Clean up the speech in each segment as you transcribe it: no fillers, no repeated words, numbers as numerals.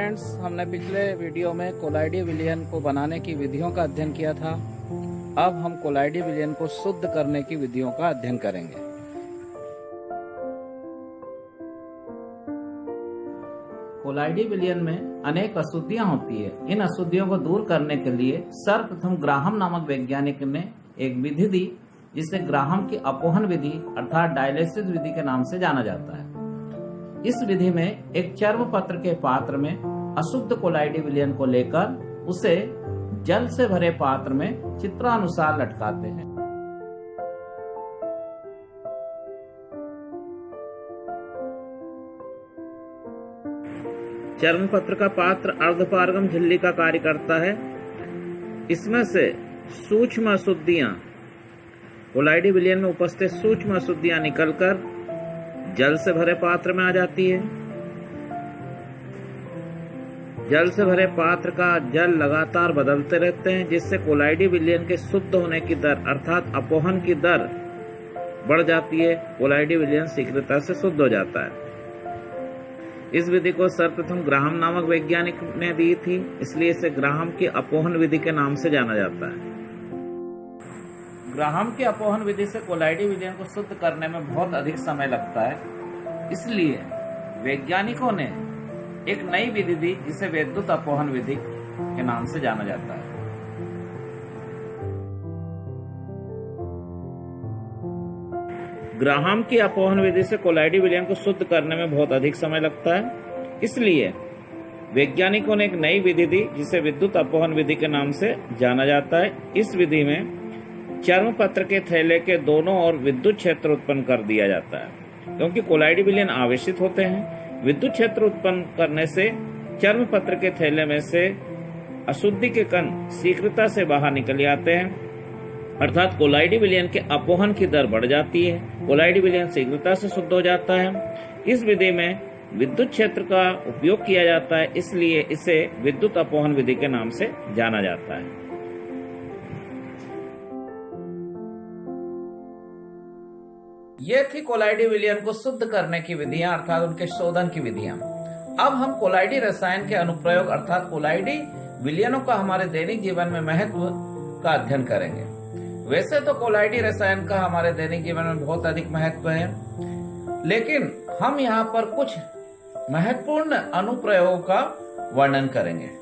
Friends, हमने पिछले video में कोलाइडी विलयन को बनाने की विधियों का अध्ययन किया था। अब हम कोलाइडी विलयन को शुद्ध करने की विधियों का अध्ययन करेंगे। कोलाइडी विलयन में अनेक अशुद्धियां होती है। इन अशुद्धियों को दूर करने के लिए सर्वप्रथम ग्राहम नामक वैज्ञानिक ने एक विधि दी, जिसे ग्राहम की अपोहन विधि अर्थात डायलिसिस विधि के नाम से जाना जाता है। इस विधि में एक चर्म पत्र के पात्र में अशुद्ध कोलाइडी विलयन को लेकर उसे जल से भरे पात्र में चित्रानुसार लटकाते हैं। चर्म पत्र का पात्र अर्धपारगम झिल्ली का कार्य करता है। इसमें से सूक्ष्म अशुद्धियां, कोलाइडी विलयन में उपस्थित सूक्ष्म अशुद्धियां निकलकर जल से भरे पात्र में आ जाती है। जल से भरे पात्र का जल लगातार बदलते रहते हैं, जिससे कोलाइडी विलयन के शुद्ध होने की दर अर्थात अपोहन की दर बढ़ जाती है। कोलाइडी विलयन शीघ्रता से शुद्ध हो जाता है। इस विधि को सर्वप्रथम ग्राहम नामक वैज्ञानिक ने दी थी, इसलिए इसे ग्राहम की अपोहन विधि के नाम से जाना जाता है। ग्राहम की अपोहन विधि से कोलाइडी विलयन को शुद्ध करने में बहुत अधिक समय लगता है, इसलिए वैज्ञानिकों ने एक नई विधि दी, जिसे वैद्युत अपोहन विधि के नाम से जाना जाता है। ग्राहम की अपोहन विधि से कोलाइडी विलयन को शुद्ध करने में बहुत अधिक समय लगता है, इसलिए वैज्ञानिकों ने एक नई विधि दी, जिसे विद्युत अपोहन विधि के नाम से जाना जाता है। इस विधि में चर्म पत्र के थैले के दोनों ओर विद्युत क्षेत्र उत्पन्न कर दिया जाता है। क्योंकि कोलाइडी विलयन आवेशित होते हैं, विद्युत क्षेत्र उत्पन्न करने से चर्म पत्र के थैले में से अशुद्धि के कण शीघ्रता से बाहर निकल आते हैं, अर्थात कोलाइडी विलयन के अपोहन की दर बढ़ जाती है। कोलाइडी विलयन शीघ्रता से शुद्ध हो जाता है। इस विधि में विद्युत क्षेत्र का उपयोग किया जाता है, इसलिए इसे विद्युत अपोहन विधि के नाम से जाना जाता है। ये थी कोलाइडी विलयन को शुद्ध करने की विधियां अर्थात उनके शोधन की विधियां। अब हम कोलाइडी रसायन के अनुप्रयोग अर्थात कोलाइडी विलयनों का हमारे दैनिक जीवन में महत्व का अध्ययन करेंगे। वैसे तो कोलाइडी रसायन का हमारे दैनिक जीवन में बहुत अधिक महत्व है, लेकिन हम यहाँ पर कुछ महत्वपूर्ण अनुप्रयोगों का वर्णन करेंगे।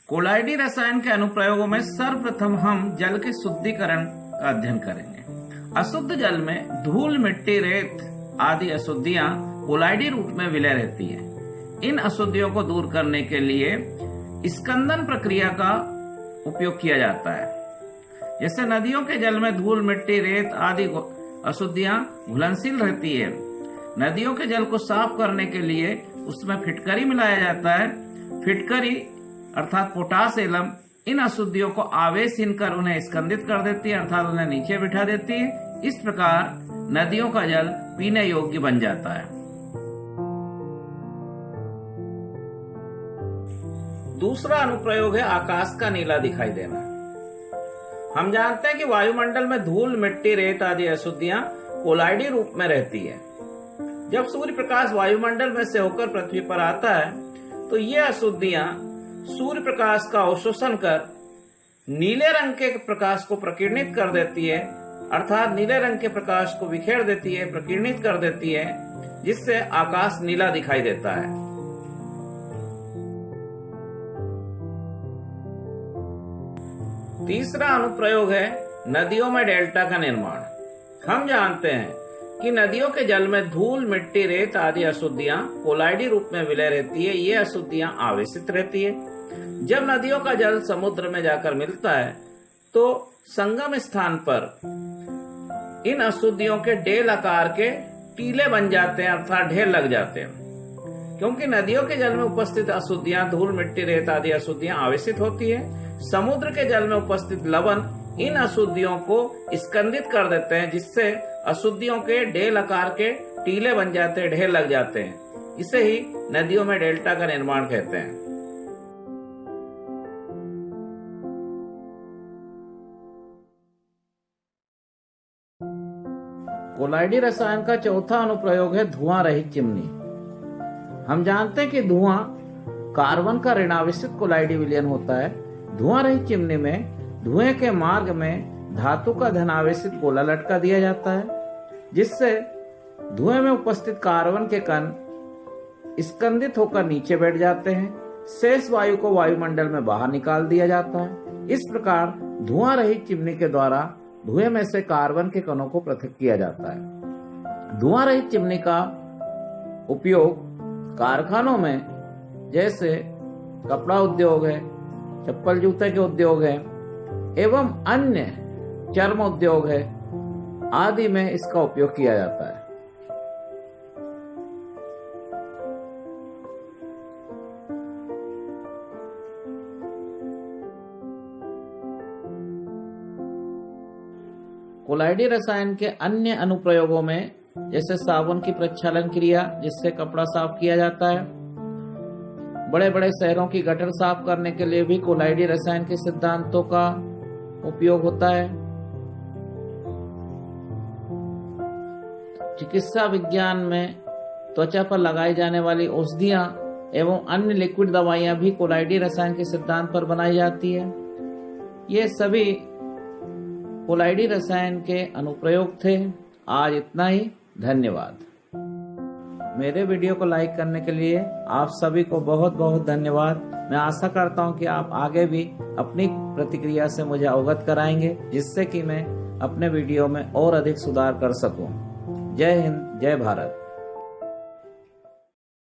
कोलाइडी रसायन के अनुप्रयोगों में सर्वप्रथम हम जल के शुद्धिकरण का अध्ययन करेंगे। अशुद्ध जल में धूल, मिट्टी, रेत आदि अशुद्धियां कोलाइडी रूप में विलय रहती हैं। इन अशुद्धियों को दूर करने के लिए स्कंदन प्रक्रिया का उपयोग किया जाता है। जैसे नदियों के जल में धूल, मिट्टी, रेत आदि अशुद्धियां घुलनशील रहती है। नदियों के जल को साफ करने के लिए उसमें फिटकरी मिलाया जाता है। फिटकरी अर्थात पोटास एलम इन अशुद्धियों को आवेशहीन कर उन्हें स्कंदित कर देती है, अर्थात उन्हें नीचे बिठा देती है। इस प्रकार नदियों का जल पीने योग्य बन जाता है। दूसरा अनुप्रयोग है आकाश का नीला दिखाई देना। हम जानते हैं कि वायुमंडल में धूल, मिट्टी, रेत आदि अशुद्धियां कोलाइडी रूप में रहती है। जब सूर्य प्रकाश वायुमंडल में से होकर पृथ्वी पर आता है, तो ये अशुद्धियां सूर्य प्रकाश का अवशोषण कर नीले रंग के प्रकाश को प्रकीर्णित कर देती है, अर्थात नीले रंग के प्रकाश को बिखेर देती है, प्रकीर्णित कर देती है, जिससे आकाश नीला दिखाई देता है। तीसरा अनुप्रयोग है नदियों में डेल्टा का निर्माण। हम जानते हैं कि नदियों के जल में धूल, मिट्टी, रेत आदि अशुद्धियां कोलाइडी रूप में विलय रहती है। ये अशुद्धियां आवेशित रहती है। जब नदियों का जल समुद्र में जाकर मिलता है, तो संगम स्थान पर इन अशुद्धियों के डेल आकार के टीले बन जाते हैं, अर्थात ढेर लग जाते हैं। क्योंकि नदियों के जल में उपस्थित अशुद्धियां धूल, मिट्टी, रेत आदि अशुद्धियां आवेशित होती है। समुद्र के जल में उपस्थित लवण इन अशुद्धियों को स्कंदित कर देते हैं, जिससे अशुद्धियों के डेल आकार के टीले बन जाते हैं, ढेर लग जाते हैं। इसे ही नदियों में डेल्टा का निर्माण कहते हैं। कोलाइडी रसायन का चौथा अनुप्रयोग है धुआं रहित चिमनी। हम जानते हैं कि धुआं कार्बन का ऋणावेशित कोलाइडी विलयन होता है। धुआं रहित चिमनी में धुएं के मार्ग में धातु का धनावेशित गोला लटका दिया जाता है, जिससे धुएं में उपस्थित कार्बन के कण स्कंदित होकर नीचे बैठ जाते हैं। शेष वायु को वायुमंडल में बाहर निकाल दिया जाता है। इस प्रकार धुआं रहित चिमनी के द्वारा धुएं में से कार्बन के कणों को पृथक किया जाता है। धुआं रहित चिमनी का उपयोग कारखानों में जैसे कपड़ा उद्योग है, चप्पल जूते के उद्योग है एवं अन्य चर्म उद्योग है आदि में इसका उपयोग किया जाता है। कोलाइडी रसायन के अन्य अनुप्रयोगों में जैसे साबुन की प्रक्षालन क्रिया जिससे कपड़ा साफ किया जाता है, बड़े बड़े शहरों की गटर साफ करने के लिए भी कोलाइडी रसायन के सिद्धांतों का उपयोग होता है। चिकित्सा विज्ञान में त्वचा पर लगाई जाने वाली औषधियां एवं अन्य लिक्विड दवाइयां भी कोलाइडी रसायन के सिद्धांत पर बनाई जाती है। ये सभी कोलाइडी रसायन के अनुप्रयोग थे। आज इतना ही, धन्यवाद। मेरे वीडियो को लाइक करने के लिए आप सभी को बहुत बहुत धन्यवाद। मैं आशा करता हूं कि आप आगे भी अपनी प्रतिक्रिया से मुझे अवगत कराएंगे, जिससे कि मैं अपने वीडियो में और अधिक सुधार कर सकूं। जय हिंद, जय भारत।